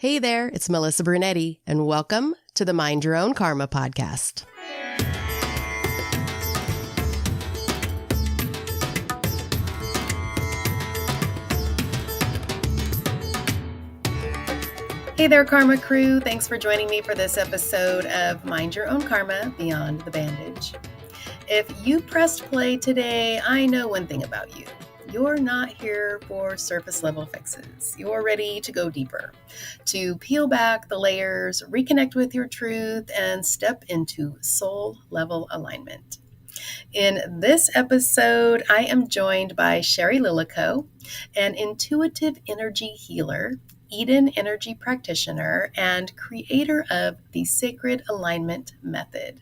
Hey there, it's Melissa Brunetti, and welcome to the Mind Your Own Karma podcast. Hey there, Karma crew. Thanks for joining me for this episode of Mind Your Own Karma Beyond the Bandage. If you pressed play today, I know one thing about you. You're not here for surface level fixes. You're ready to go deeper, to peel back the layers, reconnect with your truth, and step into soul level alignment. In this episode, I am joined by Shari Lillico, an intuitive energy healer, Eden energy practitioner, and creator of the Sacred Alignment Method.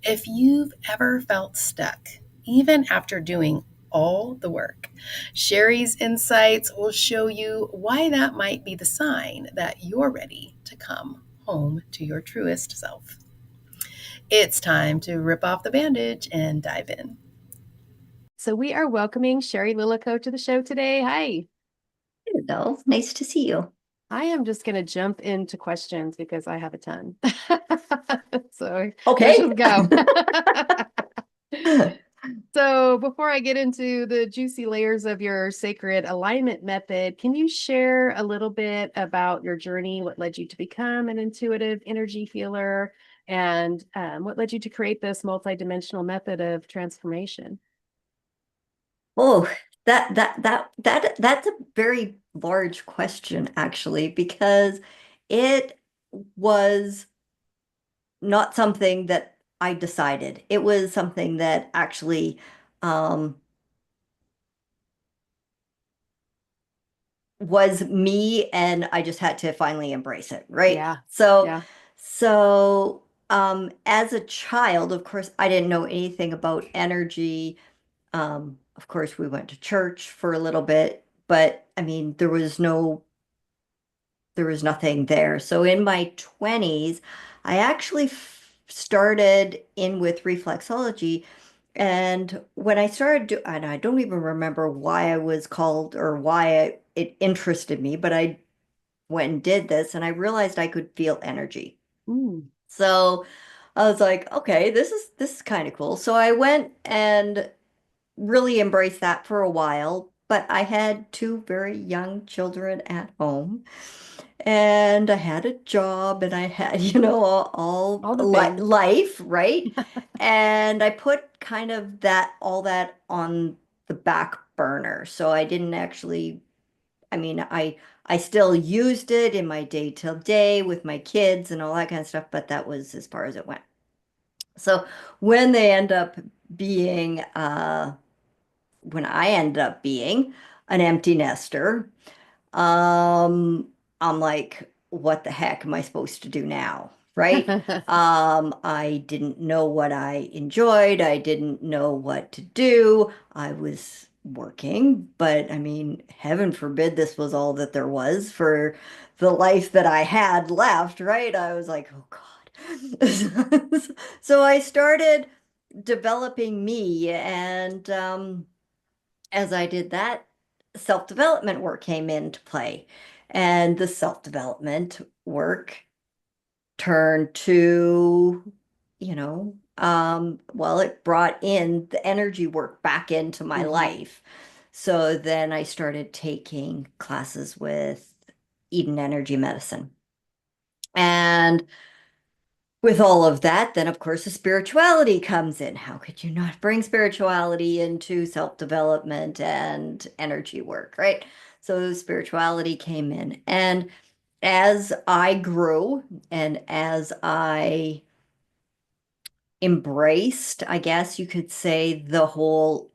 If you've ever felt stuck, even after doing all the work, Shari's insights will show you why that might be the sign that you're ready to come home to your truest self. It's time to rip off the bandage and dive in. So we are welcoming Shari Lillico to the show today. Hi. Hello, nice to see you. I am just going to jump into questions because I have a ton. So Okay. let's just go. So before I get into the juicy layers of your sacred alignment method, can you share a little bit about your journey, what led you to become an intuitive energy healer, and what led you to create this multidimensional method of transformation? Oh, that's a very large question, actually, because it was not something that I decided. It was something that actually was me, and I just had to finally embrace it, right? Yeah. So, Yeah. as a child, of course, I didn't know anything about energy. Of course, we went to church for a little bit, but I mean, there was nothing there. So in my 20s, I actually started in with reflexology. And when I started and I don't even remember why I was called or why it interested me, but I went and did this and I realized I could feel energy. Mm. So I was like, okay, this is kind of cool. So I went and really embraced that for a while, but I had two very young children at home, and I had a job, and I had, All the things. life, right? And I put kind of all that on the back burner. So I didn't actually, I mean, I still used it in my day to day with my kids and all that kind of stuff, but that was as far as it went. So when they end up being when I ended up being an empty nester, I'm like, what the heck am I supposed to do now? Right? I didn't know what I enjoyed. I didn't know what to do. I was working, but I mean, heaven forbid this was all that there was for the life that I had left, right? I was like, oh God. So I started developing me, and as I did that, self-development work came into play. And the self-development work turned to, well, it brought in the energy work back into my life. So then I started taking classes with Eden Energy Medicine. And with all of that, then of course the spirituality comes in. How could you not bring spirituality into self-development and energy work, right? So spirituality came in. And as I grew and as I embraced, I guess you could say, the whole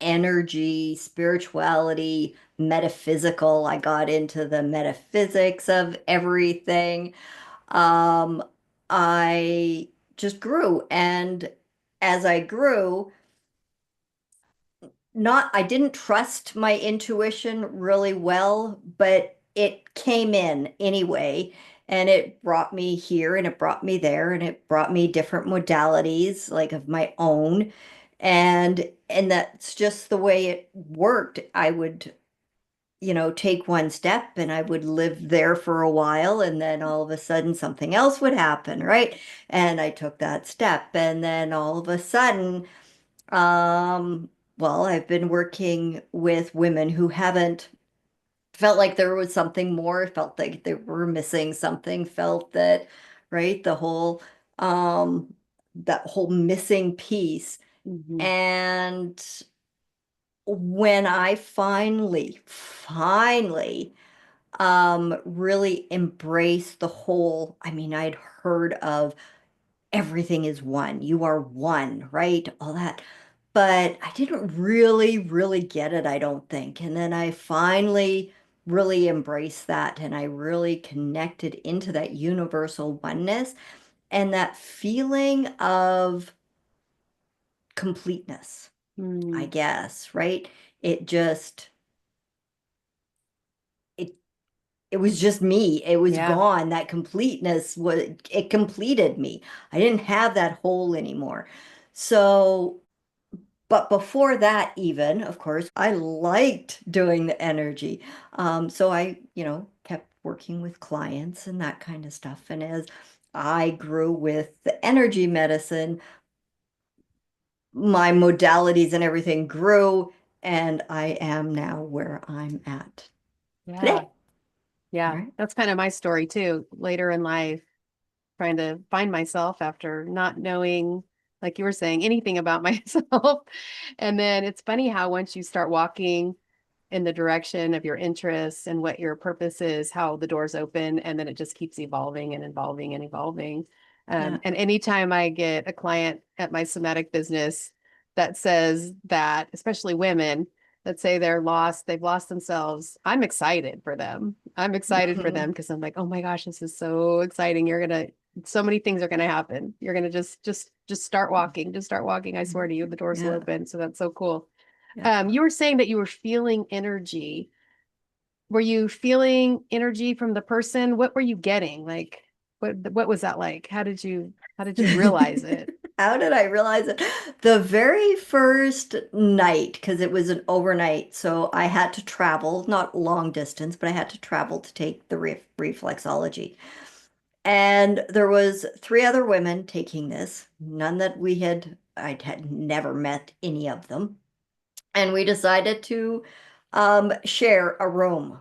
energy, spirituality, metaphysical, I got into the metaphysics of everything. um, I just grew. And as I grew, I didn't trust my intuition really well, but it came in anyway. And it brought me here and it brought me there and it brought me different modalities like of my own. And that's just the way it worked. I would take one step and I would live there for a while and then all of a sudden something else would happen, right? And I took that step and then all of a sudden, um, well, I've been working with women who haven't felt like there was something more, felt like they were missing something, felt that, right, um, that whole missing piece. Hmm. And when I finally really embrace the whole. I mean, I'd heard of everything is one, you are one, right? All that. But I didn't really get it, I don't think. And then I finally really embraced that and I really connected into that universal oneness and that feeling of completeness, I Mm. guess, right? It just, it it was just me. It was Yeah. gone. That completeness was, it completed me. I didn't have that hole anymore. So, but before that, even, of course, I liked doing the energy. So I, kept working with clients and that kind of stuff. And as I grew with the energy medicine, my modalities and everything grew, and I am now where I'm at Yeah. today. Yeah. Right? That's kind of my story too. Later in life, trying to find myself after not knowing, like you were saying, anything about myself. And then it's funny how once you start walking in the direction of your interests and what your purpose is, how the doors open, and then it just keeps evolving and evolving and evolving. Yeah. And anytime I get a client at my somatic business that says that, especially women that say they're lost, they've lost themselves, I'm excited for them. I'm excited for them Mhm. because I'm like, oh my gosh, this is so exciting. So many things are gonna happen. You're gonna just start walking. Just start walking. I swear to you, the doors will Yeah. open. So that's so cool. Yeah. You were saying that you were feeling energy. Were you feeling energy from the person? What were you getting? Like, what was that like? How did you realize it? How did I realize it? The very first night, because it was an overnight, so I had to travel, not long distance, but I had to travel to take the reflexology. And there was three other women taking this, none that I had never met any of them. And we decided to share a room.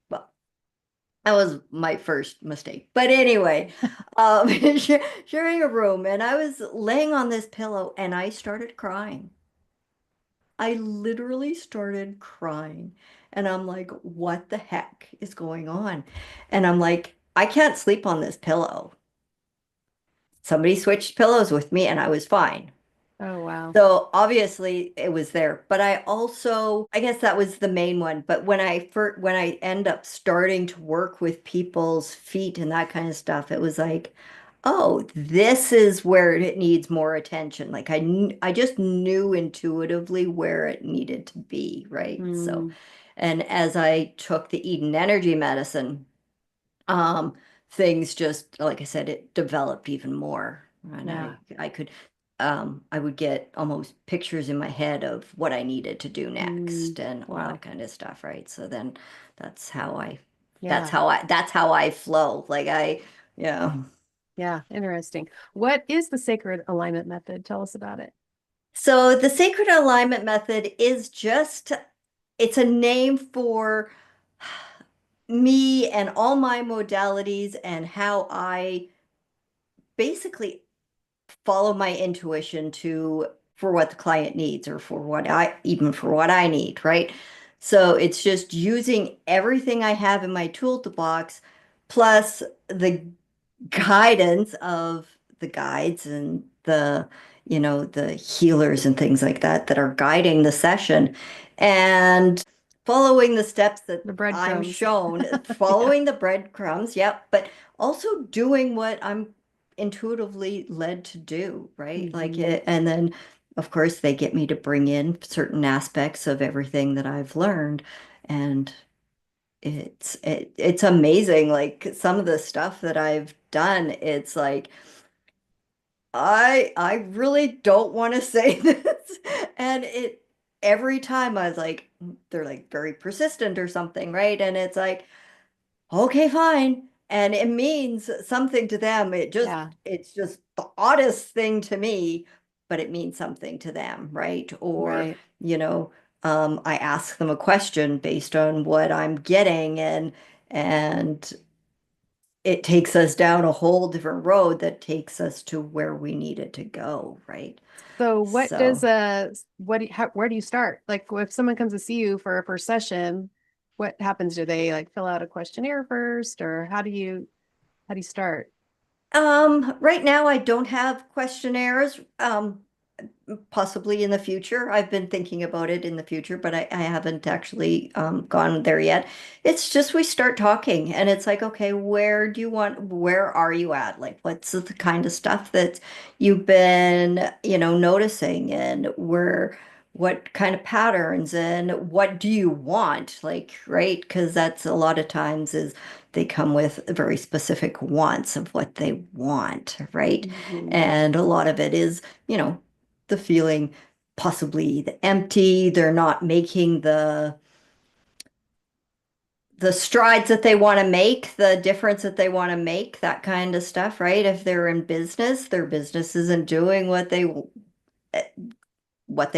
Well, that was my first mistake. But anyway, sharing a room, and I was laying on this pillow and I started crying. I literally started crying. And I'm like, what the heck is going on? And I'm like, I can't sleep on this pillow. Somebody switched pillows with me and I was fine. Oh wow. So obviously it was there, but I guess that was the main one. But when I end up starting to work with people's feet and that kind of stuff, it was like, oh, this is where it needs more attention. Like I just knew intuitively where it needed to be, right? So, Mm, and as I took the Eden Energy medicine, um, things just, like I said, it developed even more. And yeah. I would get almost pictures in my head of what I needed to do Mm, next and all that wow. kind of stuff, right? So then that's how I, Yeah. that's how I flow. Yeah. Yeah. Interesting. What is the sacred alignment method? Tell us about it. So the sacred alignment method is just, it's a name for me and all my modalities and how I basically follow my intuition to for what the client needs or for what I even for what I need, right? So it's just using everything I have in my toolbox plus the guidance of the guides and the healers and things like that that are guiding the session and following the steps that The I'm breadcrumbs. shown, Yeah. following the breadcrumbs, yep, but also doing what I'm intuitively led to do, right? Like Hmm. it, and then of course they get me to bring in certain aspects of everything that I've learned and it's amazing. Like some of the stuff that I've done, it's like I really don't want to say this. And it every time I was like, they're like very persistent or something, right? And it's like, okay, fine. And it means something to them. Yeah. It's just the oddest thing to me, but it means something to them, right? Or, Right. you know, I ask them a question based on what I'm getting, and it takes us down a whole different road that takes us to where we needed to go, right? So what does So, where do you start? Like if someone comes to see you for a first session, what happens? Do they like fill out a questionnaire first, or how do you start? right now I don't have questionnaires. Possibly in the future. I've been thinking about it in the future, but I haven't actually gone there yet. It's just we start talking, and it's like, okay, where are you at? Like, what's the kind of stuff that you've been, noticing, and what kind of patterns, and what do you want? Like, right? Because that's a lot of times is they come with very specific wants of what they want, right? Mhm. And a lot of it is, the feeling possibly the empty, they're not making the strides that they want to make, the difference that they want to make, that kind of stuff, right? If they're in business, their business isn't doing what they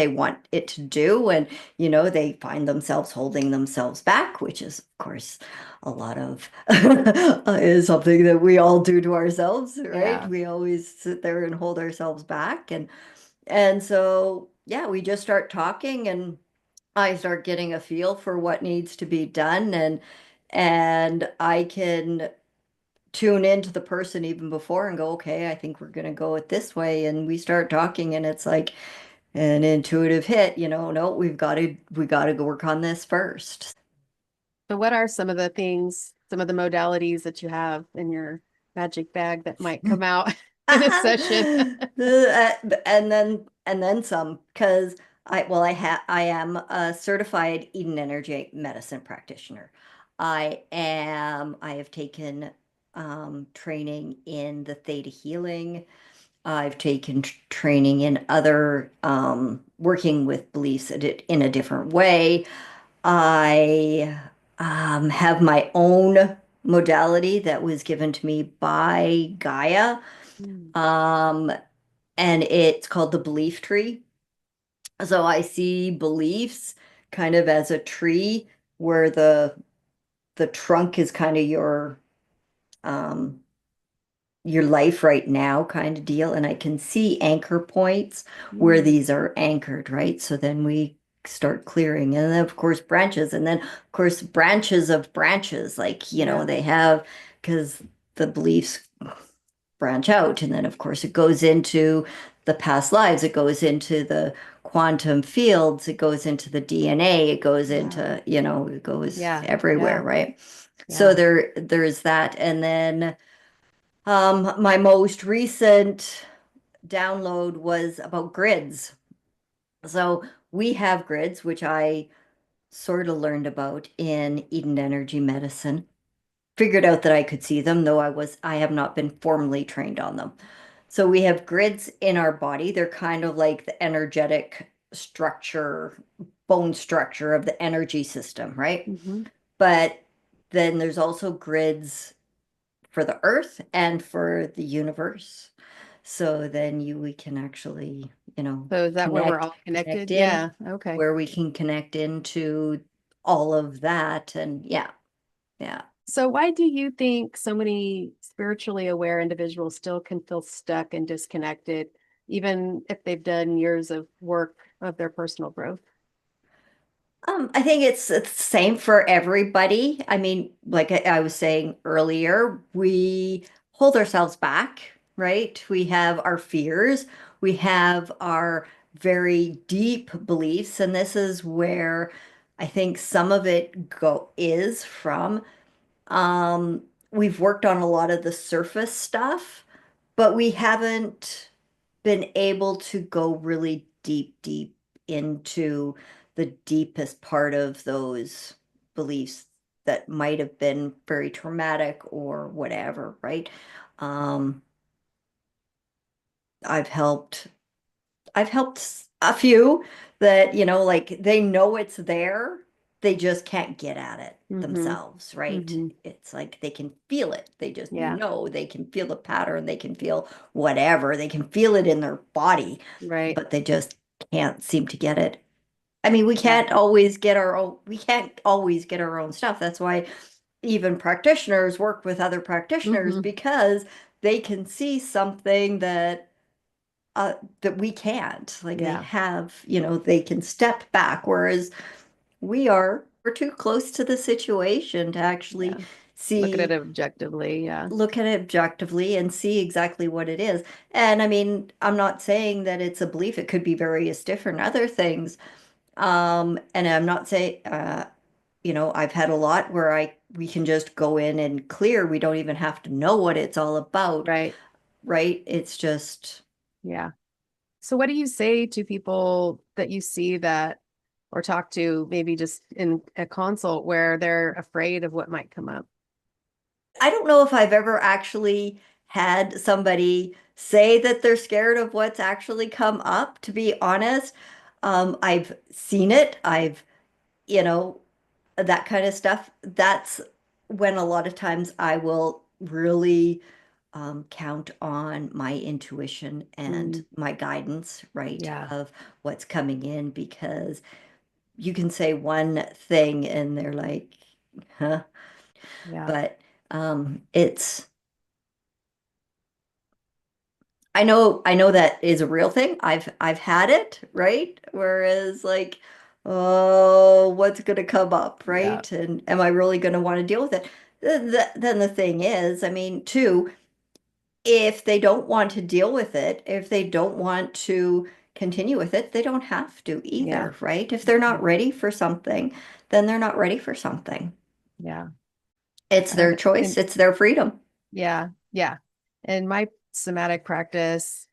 want it to do, and they find themselves holding themselves back, which is of course a lot of is something that we all do to ourselves, right? Yeah. We always sit there and hold ourselves back, and so, yeah, we just start talking, and I start getting a feel for what needs to be done, and I can tune into the person even before and go, okay, I think we're going to go it this way, and we start talking, and it's like an intuitive hit, no, we got to go work on this first. So what are some of the things, some of the modalities that you have in your magic bag that might come out in a session? And then some, because I am a certified Eden Energy medicine practitioner. I have taken training in the theta healing. I've taken training in other working with beliefs in a different way. I have my own modality that was given to me by Gaia. Mm. Um, and it's called the belief tree. So I see beliefs kind of as a tree where the trunk is kind of um your life right now kind of deal, and I can see anchor points where Mm. these are anchored, right? So then we start clearing, and then of course branches, and then of course branches of branches, like Yeah. they have, because the beliefs branch out. And then, of course, it goes into the past lives, it goes into the quantum fields, it goes into the DNA, it goes Wow. into, it goes Yeah. everywhere, Yeah. right? So Yeah. there's that. And then my most recent download was about grids. So we have grids, which I sort of learned about in Eden Energy Medicine. Figured out that I could see them, though I have not been formally trained on them. So we have grids in our body. They're kind of like the energetic structure, bone structure of the energy system, right? Hmm. But then there's also grids for the earth and for the universe. So then we can actually, So is that where we're connect, all connect connected? in Yeah. Okay. where we can connect into all of that. And yeah, yeah. So why do you think so many spiritually aware individuals still can feel stuck and disconnected, even if they've done years of work of their personal growth? I think it's the same for everybody. I mean, like I was saying earlier, we hold ourselves back, right? We have our fears, we have our very deep beliefs, and this is where I think some of it go is from. We've worked on a lot of the surface stuff, but we haven't been able to go really deep, deep into the deepest part of those beliefs that might have been very traumatic or whatever, right? Um, I've helped I've helped a few that, like they know it's there. They just can't get at it Mm-hmm. themselves, right? Mm-hmm. It's like they can feel it. They just Yeah. know they can feel the pattern. They can feel whatever. They can feel it in their body, Right. but they just can't seem to get it. I mean, Yeah. we can't always get our own stuff. That's why even practitioners work with other practitioners Mm-hmm. because they can see something that we can't. Like they Yeah. have, they can step back, whereas we're too close to the situation to Yeah. actually Look at it see, objectively. Yeah. look at it objectively and see exactly what it is. And I mean, I'm not saying that it's a belief. It could be various different other things. And I'm not saying, I've had a lot where we can just go in and clear. We don't even have to know what it's all about, Right. right? It's just, Yeah. So what do you say to people that you see that or talk to maybe just in a consult where they're afraid of what might come up? I don't know if I've ever actually had somebody say that they're scared of what's actually come up, to be honest. I've seen it. You know, that kind of stuff. That's when a lot of times I will really count on my intuition and Mm, my guidance, right, yeah. of what's coming in because you can say one thing and they're like, huh? Yeah. But it's I know that is a real thing. I've had it, right? Whereas like, oh, what's gonna come up, Yeah. right? And am I really gonna want to deal with it? Then the thing is, I mean, too, if they don't want to deal with it, if they don't want to continue with it, they don't have to Yeah. either, right? If they're not ready for something, then they're not ready for something. Yeah. It's their choice, And it's their freedom. yeah. Yeah. In my somatic practice,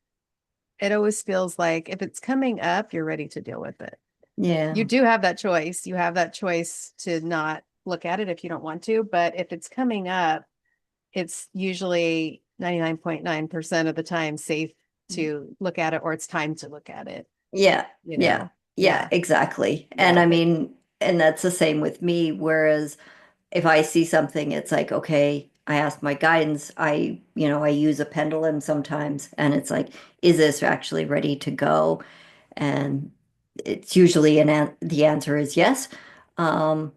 it always feels like if it's coming up, you're ready to deal with it. You Yeah. do have that choice. You have that choice to not look at it if you don't want to. But if it's coming up, it's usually 99.9% of the time safe to look at it or it's time to look at it, Yeah, you yeah, know? yeah, Yeah. exactly. And Yeah. I mean, and that's the same with me. Whereas if I see something, it's like, okay, I ask my guidance. I use a pendulum sometimes, and it's like, is this actually ready to go? And it's usually the answer is yes. Um,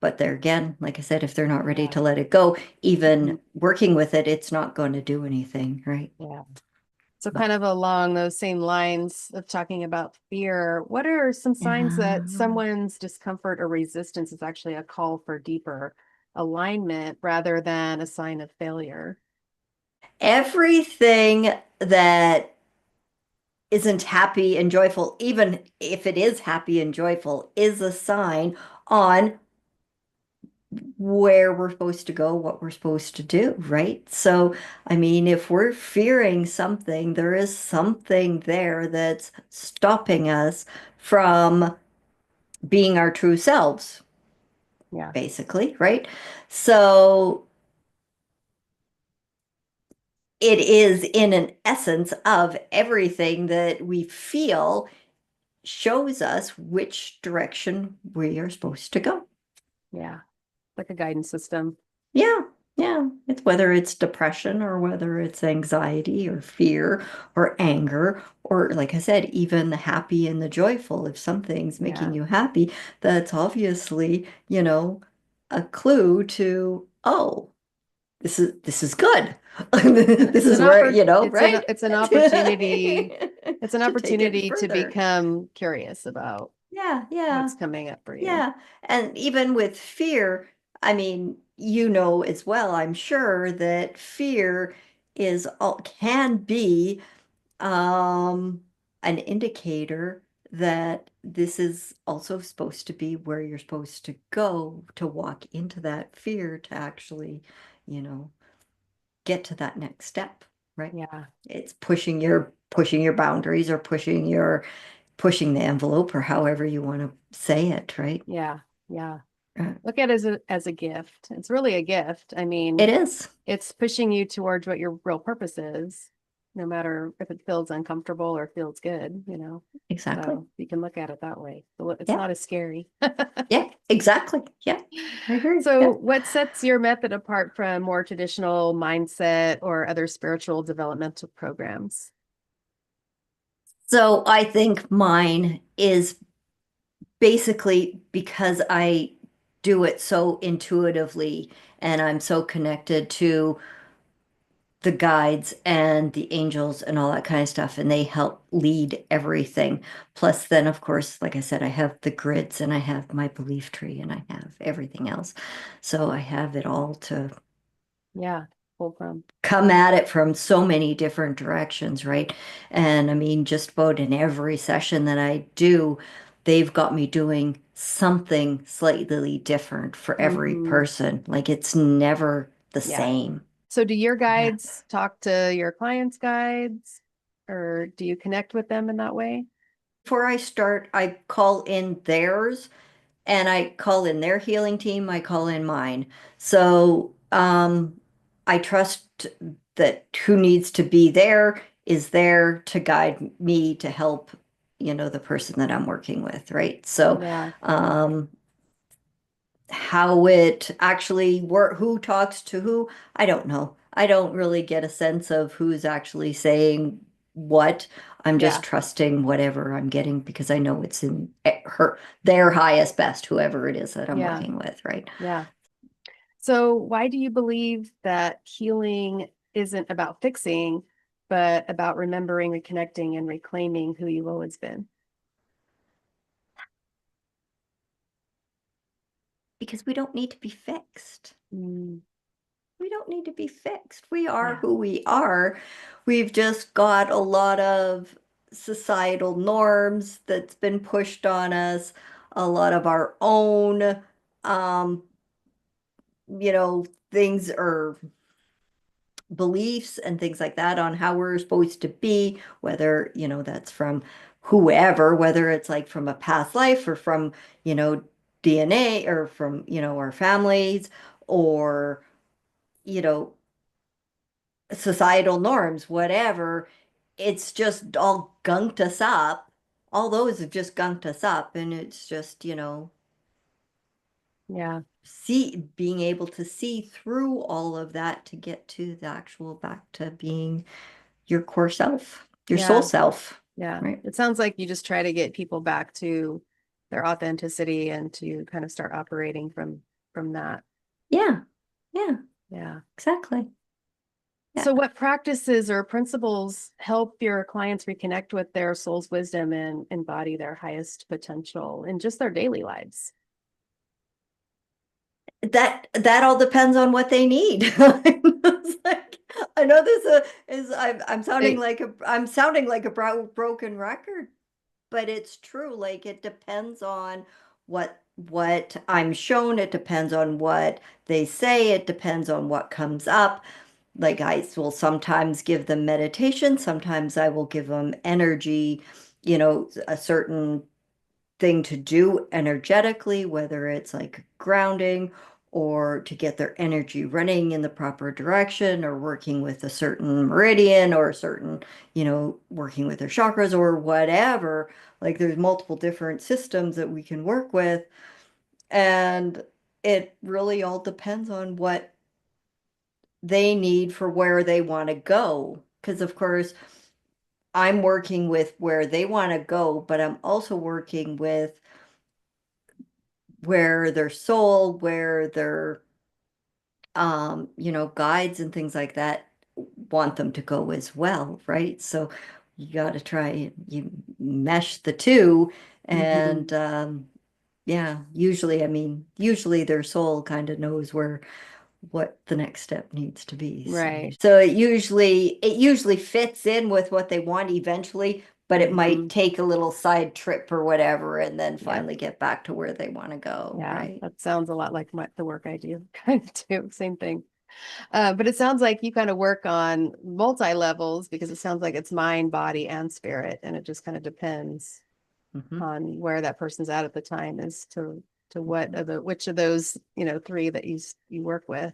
but there again, like I said, if they're not ready Yeah. to let it go, Mhm. even working with it, it's not going to do anything, right? Yeah. So But kind of along those same lines of talking about fear, what are some signs that yeah. someone's discomfort or resistance is actually a call for deeper alignment rather than a sign of failure? Everything that isn't happy and joyful, even if it is happy and joyful, is a sign on where we're supposed to go, what we're supposed to do, right? So, I mean, if we're fearing something, there is something there that's stopping us from being our true selves, Yeah. basically, right? So, it is in an essence of everything that we feel shows us which direction we are supposed to go. Yeah. Like a guidance system. Yeah, yeah. It's whether it's depression or whether it's anxiety or fear or anger, or like I said, even the happy and the joyful. If something's making Yeah. you happy, that's obviously, a clue to, oh, this is good. This It's is an where, right? it's an opportunity. It's an To take it opportunity to further. become curious about Yeah, yeah. what's coming up for you. Yeah, and even with fear, I mean, you know as well, I'm sure that fear can be an indicator that this is also supposed to be where you're supposed to go to walk into that fear to actually, you know, get to that next step, right? Yeah. It's pushing your boundaries or pushing the envelope or however you want to say it, right? Yeah. Yeah. Uh, Look at it as a gift. It's really a gift. I It mean, is. it's pushing you towards what your real purpose is. no matter if it feels uncomfortable or feels good, Exactly. So you can look at it that way. So it's Yeah. not as scary. Yeah, exactly. Yeah, I agree. So, Yeah. what sets your method apart from more traditional mindset or other spiritual developmental programs? So I think mine is basically because I do it so intuitively and I'm so connected to the guides and the angels and all that kind of stuff, and they help lead everything. Plus, then, of course, like I said, I have the grids and I have my belief tree and I have everything else. So I have it all to Yeah, pull from. come at it from so many different directions, right? And I mean, just about in every session that I do, they've got me doing something slightly different for every Hmm. person. Like it's never the Yeah. same. So, do your Yeah. guides talk to your clients' guides, or do you connect with them in that way? Before I start, I call in theirs and I call in their healing team, I call in mine. So I trust that who needs to be there is there to guide me to help, the person that I'm working with, right? So Yeah. um, how it actually work, who talks to who, I don't know. I don't really get a sense of who's actually saying what. I'm just Yeah. trusting whatever I'm getting because I know it's in their highest best, whoever it is that I'm Yeah. working with, right? Yeah. So, why do you believe that healing isn't about fixing, but about remembering, reconnecting, and reclaiming who you've always been? Because we don't need to be fixed. Mm, We don't need to be fixed. We are yeah. who we are. We've just got a lot of societal norms that's been pushed on us, a lot of our own, um, things or beliefs and things like that on how we're supposed to be, whether, that's from whoever, whether it's like from a past life or from, you know, DNA or from, our families or, you know, societal norms, whatever, it's just all gunked us up. All those have just gunked us up. And it's just, Yeah. being able to see through all of that to get to the actual back to being your core self, your soul Yeah. self, Yeah. right? It sounds like you just try to get people back to their authenticity and to kind of start operating from that. Yeah, yeah, Yeah. exactly. Yeah. So what practices or principles help your clients reconnect with their soul's wisdom and embody their highest potential in just their daily lives? That all depends on what they need. It's like, I know this is I'm sounding It, like a broken record, but it's true. Like it depends on what I'm shown. It depends on what they say. It depends on what comes up. Like I will sometimes give them meditation. Sometimes I will give them energy, a certain thing to do energetically, whether it's like grounding or to get their energy running in the proper direction or working with a certain meridian or a certain, working with their chakras or whatever. Like there's multiple different systems that we can work with. And it really all depends on what they need for where they want to go. Because, of course, I'm working with where they want to go, but I'm also working with where their soul, where their guides and things like that want them to go as well, right? So you got to try and you mesh the two and Mhm. yeah, usually their soul kind of knows what the next step needs to be. So, Right. so it usually fits in with what they want eventually, but it might Mhm. take a little side trip or whatever, and then Yeah. finally get back to where they want to go, Yeah. right? That sounds a lot like the work I do, kind of too. Same thing. But it sounds like you kind of work on multi levels because it sounds like it's mind, body, and spirit, and it just kind of depends Hmm. on where that person's at the time as to what of the which of those three that you work with.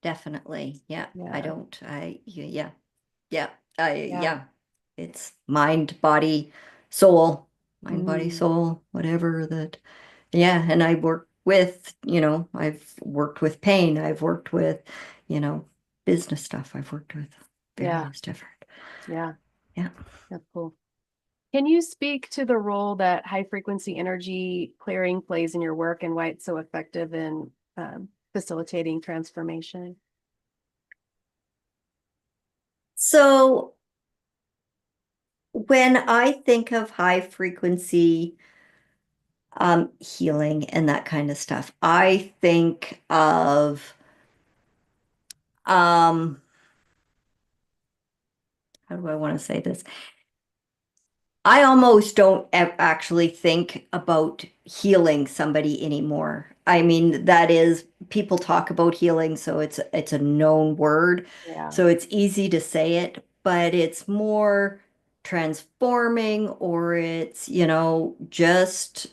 Definitely. Yeah. I Yeah. don't, I, yeah, yeah. Yeah. Yeah, it's mind, body, soul, mind, body, Mm, soul, whatever that. Yeah, and I work with, I've worked with pain. I've worked with, you know, business stuff. I've worked with yeah. various different. Yeah. Yeah. That's cool. Can you speak to the role that high frequency energy clearing plays in your work and why it's so effective in facilitating transformation? So when I think of high frequency healing and that kind of stuff, I think of um, how do I want to say this? I almost don't actually think about healing somebody anymore. I mean, that is, people talk about healing, so it's a known word. Yeah. So it's easy to say it, but it's more transforming, or it's, just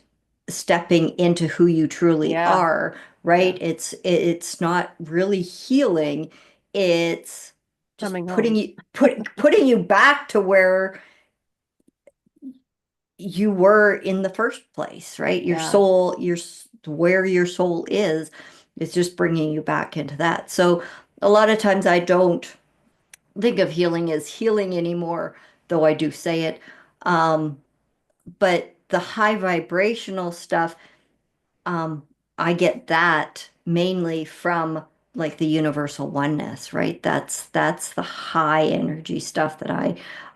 stepping into who you truly Yeah. are, Yeah. right? It's not really healing. It's just Coming home. putting you back to where you were in the first place, right? Your Yeah. soul, where your soul is just bringing you back into that. So a lot of times I don't think of healing as healing anymore, though I do say it. Um, but the high vibrational stuff, um, I get that mainly from like the universal oneness, right? That's the high energy stuff that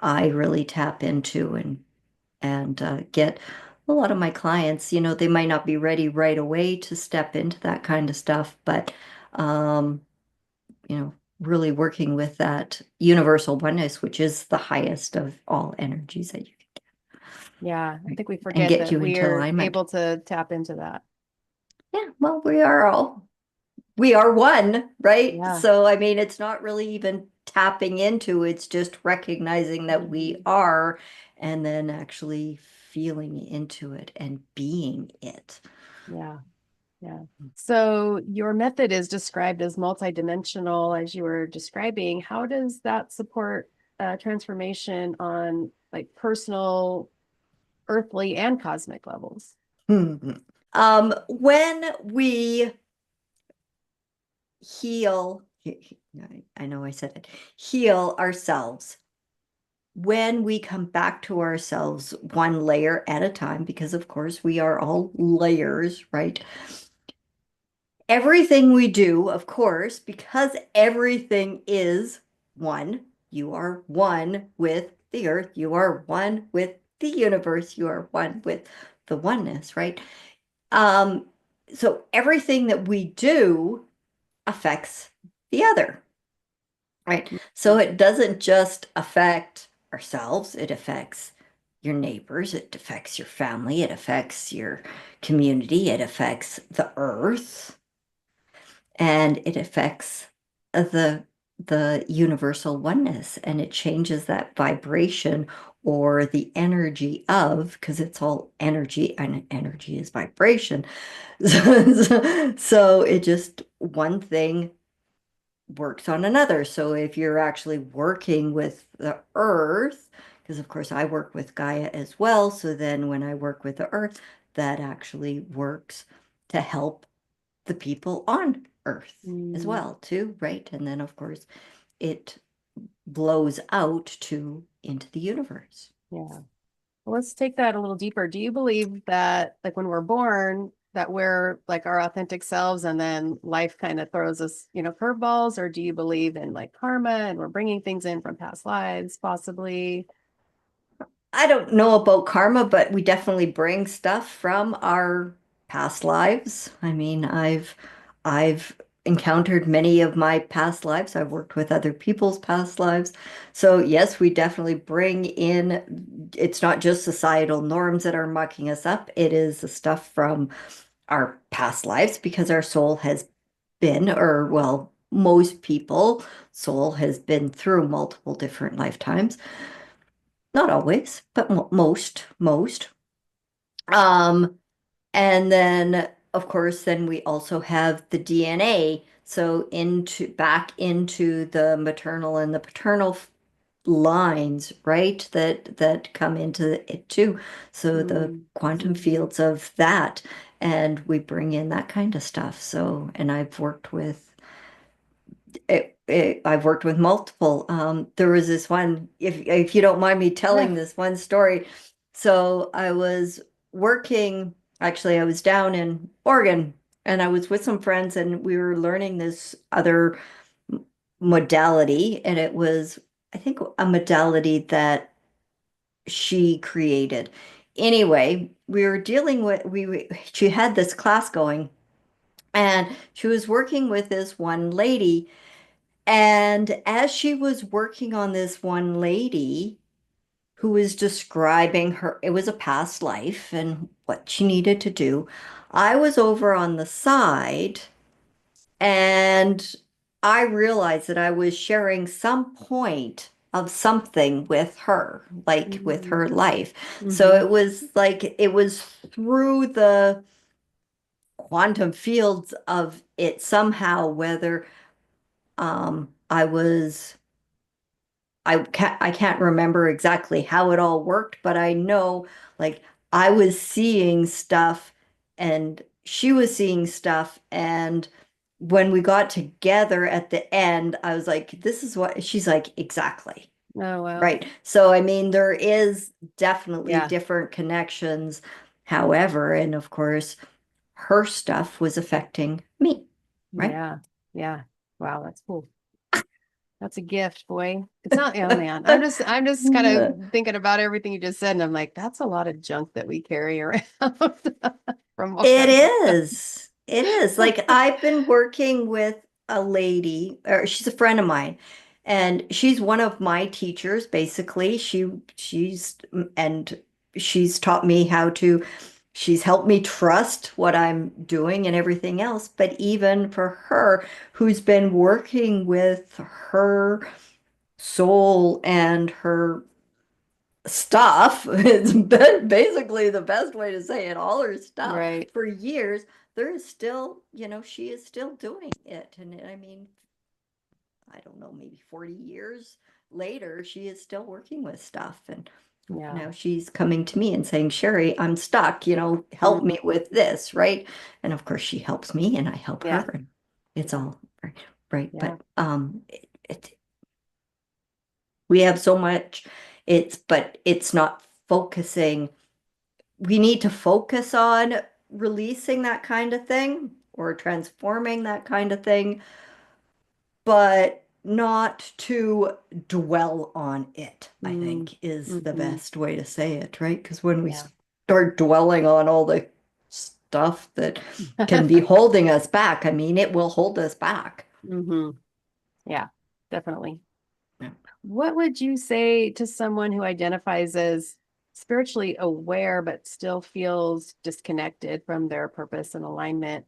I really tap into and get a lot of my clients, they might not be ready right away to step into that kind of stuff, but um, really working with that universal oneness, which is the highest of all energies that you can Yeah. I get, think we and forget get that you into we're alignment. able to tap into that. Yeah, well, we are one, right? Yeah. So, I mean, it's not really even tapping into, it's just recognizing that we Mhm. are, and then actually feeling into it and being it. Yeah. Yeah. So your method is described as multidimensional, as you were describing. How does that support transformation on like personal, earthly, and cosmic levels? When we heal, I know I said it, heal ourselves, when we come back to ourselves one layer at a time, because of course we are all layers, right? Everything we do, of course, because everything is one, you are one with the earth, you are one with the universe, you are one with the oneness, right? Um, so everything that we do affects the other, right? So it doesn't just affect ourselves, it affects your neighbors, it affects your family, it affects your community, it affects the earth, and it affects the universal oneness, and it changes that vibration or the energy of, because it's all energy and energy is vibration. So it just one thing works on another. So if you're actually working with the earth, because of course I work with Gaia as well, so then when I work with the earth, that actually works to help the people on earth as Mm, well too, right? And then of course it blows out to into the universe. yeah. Well, let's take that a little deeper. Do you believe that, like, when we're born, that we're like our authentic selves and then life kind of throws us, curveballs? Or do you believe in like karma and we're bringing things in from past lives, possibly? I don't know about karma, but we definitely bring stuff from our past lives. I mean, I've encountered many of my past lives. I've worked with other people's past lives. So yes, we definitely bring in, it's not just societal norms that are mucking us up. It is the stuff from our past lives because our soul has been, or well, most people, soul has been through multiple different lifetimes. Not always, but most. Um, and then of course, then we also have the DNA. So back into the maternal and the paternal lines, right, that come into it too. So the Mm, quantum mhm. fields of that, and we bring in that kind of stuff. So, and I've worked with multiple. There was this one, if you don't mind me Yeah. telling this one story. So I was working, actually, I was down in Oregon and I was with some friends and we were learning this other modality. And it was, I think, a modality that she created. Anyway, we were dealing with, she had this class going and she was working with this one lady. And as she was working on this one lady who was describing her, it was a past life and what she needed to do, I was over on the side and I realized that I was sharing some point of something with her, like with Mm, her life. So mhm. it was like, it was through the quantum fields of it somehow, whether I was I can't remember exactly how it all worked, but I know like I was seeing stuff and she was seeing stuff. And when we got together at the end, I was like, this is what she's like, exactly. Oh, wow. Right. So, I mean, there is definitely Yeah. different connections. However, and of course, her stuff was affecting me, right? Yeah. Yeah. Wow, that's cool. That's a gift, boy. It's not, oh man. I'm just kind of thinking about everything you just said, and I'm like, that's a lot of junk that we carry around from all It kinds of stuff. is. It is. Like I've been working with a lady, or she's a friend of mine, and she's one of my teachers, basically. And she's taught me how to, she's helped me trust what I'm doing and everything else. But even for her, who's been working with her soul and her stuff. It's been basically the best way to say it, all her stuff Right. for years. There is still, she is still doing it. And I mean, I don't know, maybe 40 years later, she is still working with stuff. And Yeah. now she's coming to me and saying, Shari, I'm stuck, help Mhm. me with this, right? And of course, she helps me and I help her. Yeah. And it's Yeah. all right, right. Yeah. But we have so much, but it's not focusing. We need to focus on releasing that kind of thing or transforming that kind of thing, but not to dwell on it, I Mm. think is the Hmm. best way to say it, right? Because when we Yeah. start dwelling on all the stuff that can be holding us back, I mean, it will hold us back. Hmm. Yeah, definitely. Yeah. What would you say to someone who identifies as spiritually aware but still feels disconnected from their purpose and alignment,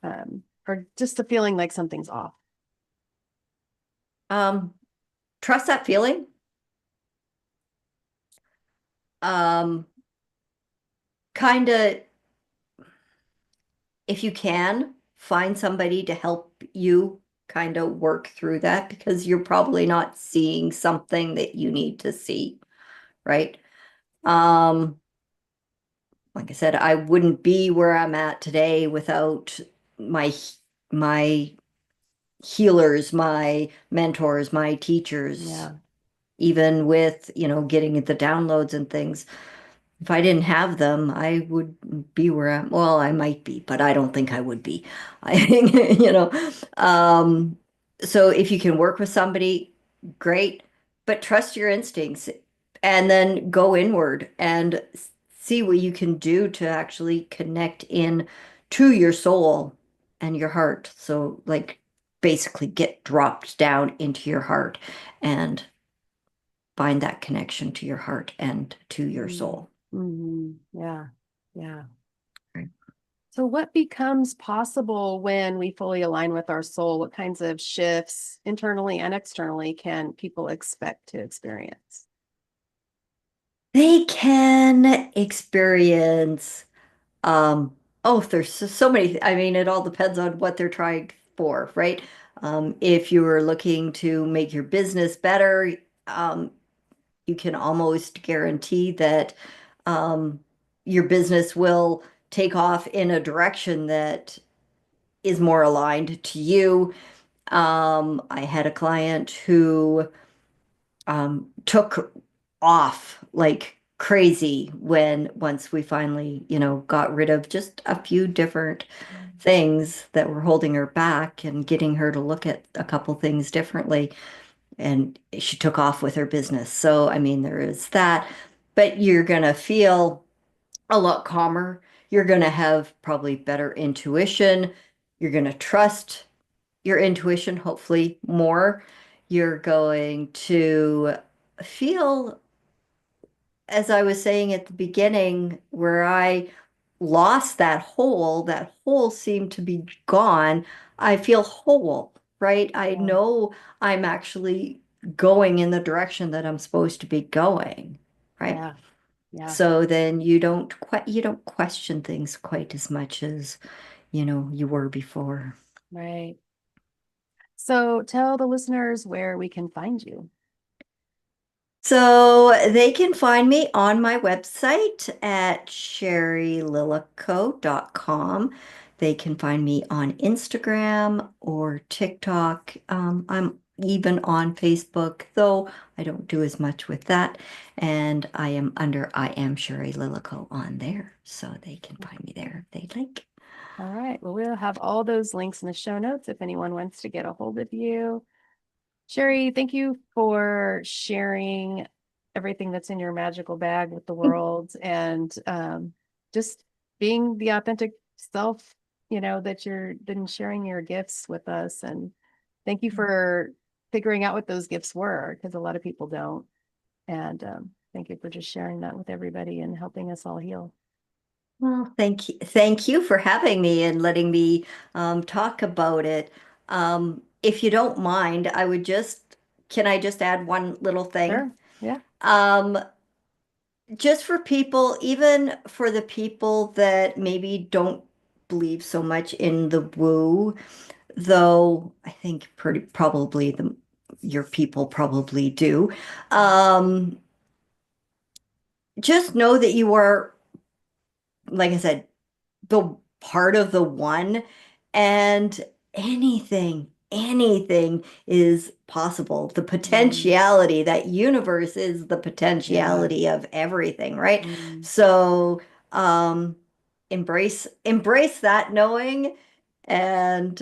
or just a feeling like something's off? Um, Trust that feeling. Um, Kind of, if you can, find somebody to help you kind of work through that because you're probably not seeing something that you need to see, right? Um, like I said, I wouldn't be where I'm at today without my my healers, my mentors, my teachers, Yeah. even with, getting the downloads and things. If I didn't have them, I would be where I'm, well, I might be, but I don't think I would be. I think, um, so if you can work with somebody, great, but trust your instincts and then go inward and see what you can do to actually connect in to your soul and your heart. So like basically get dropped down into your heart and find that connection to your heart and to your soul. Mm-hmm. Yeah. Yeah. Right. So, what becomes possible when we fully align with our soul? What kinds of shifts internally and externally can people expect to experience? They can experience, um, oh, there's so many, I mean, it all depends on what they're trying for, right? If you're looking to make your business better, you can almost guarantee that um, your business will take off in a direction that is more aligned to you. I had a client who took off like crazy when once we finally, got rid of just a few different things that were holding her back and getting her to look at a couple things differently. And she took off with her business. So, I mean, there is that, but you're going to feel a lot calmer. You're going to have probably better intuition. You're going to trust your intuition, hopefully more. You're going to feel, as I was saying at the beginning, where I lost that hole seemed to be gone. I feel whole, right? I Yeah. know I'm actually going in the direction that I'm supposed to be going, right? Yeah. Yeah. So then you don't question things quite as much as, you were before. Right. So tell the listeners where we can find you. So they can find me on my website at sharilillico.com. They can find me on Instagram or TikTok. I'm even on Facebook, though I don't do as much with that. And I am under I am Shari Lillico on there. So they can find me there if they'd like. All right. Well, we'll have all those links in the show notes if anyone wants to get a hold of you. Shari, thank you for sharing everything that's in your magical bag with the world and just being the authentic self, that you're then sharing your gifts with us. And thank you for figuring out what those gifts were, because a lot of people don't. And thank you for just sharing that with everybody and helping us all heal. Well, thank you. Thank you for having me and letting me talk about it. If you don't mind, can I just add one little thing? Sure. Yeah. Um, just for people, even for the people that maybe don't believe so much in the woo, though I think pretty probably your people probably do. Um, just know that you are, like I said, the part of the one, and anything is possible. The Mm, potentiality, that universe is the yeah. potentiality of everything, right? Mm, So embrace that knowing, and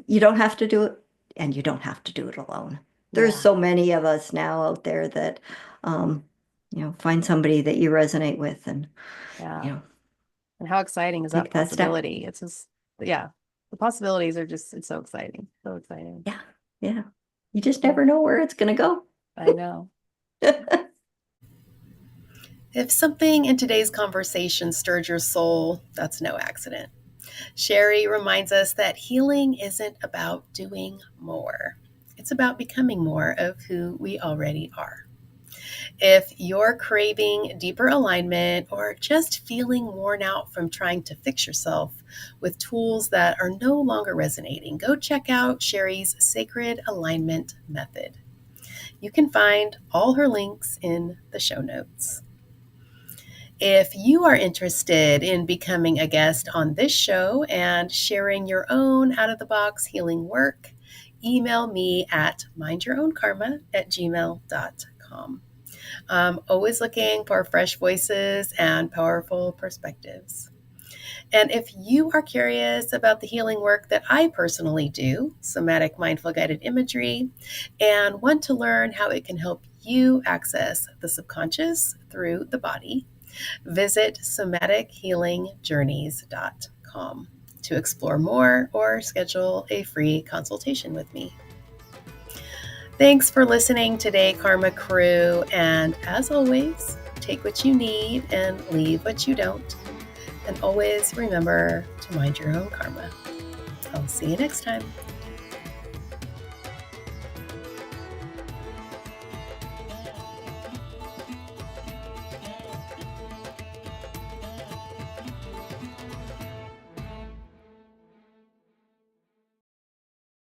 you don't have to do it, and you don't have to do it alone. There's yeah. so many of us now out there that um find somebody that you resonate with, and Yeah. you know And how exciting is that take that step. possibility? It's just, yeah, the possibilities are just, it's so exciting. So exciting. Yeah, yeah. You just Yeah, never know where it's going to go. I know. If something in today's conversation stirred your soul, that's no accident. Shari reminds us that healing isn't about doing more, it's about becoming more of who we already are. If you're craving deeper alignment or just feeling worn out from trying to fix yourself with tools that are no longer resonating, go check out Shari's Sacred Alignment Method. You can find all her links in the show notes. If you are interested in becoming a guest on this show and sharing your own out of the box healing work, email me at mindyourownkarma@gmail.com. I'm always looking for fresh voices and powerful perspectives. And if you are curious about the healing work that I personally do, somatic mindful guided imagery, and want to learn how it can help you access the subconscious through the body, visit somatichealingjourneys.com to explore more or schedule a free consultation with me. Thanks for listening today, Karma Crew. And as always, take what you need and leave what you don't. And always remember to mind your own karma. I'll see you next time.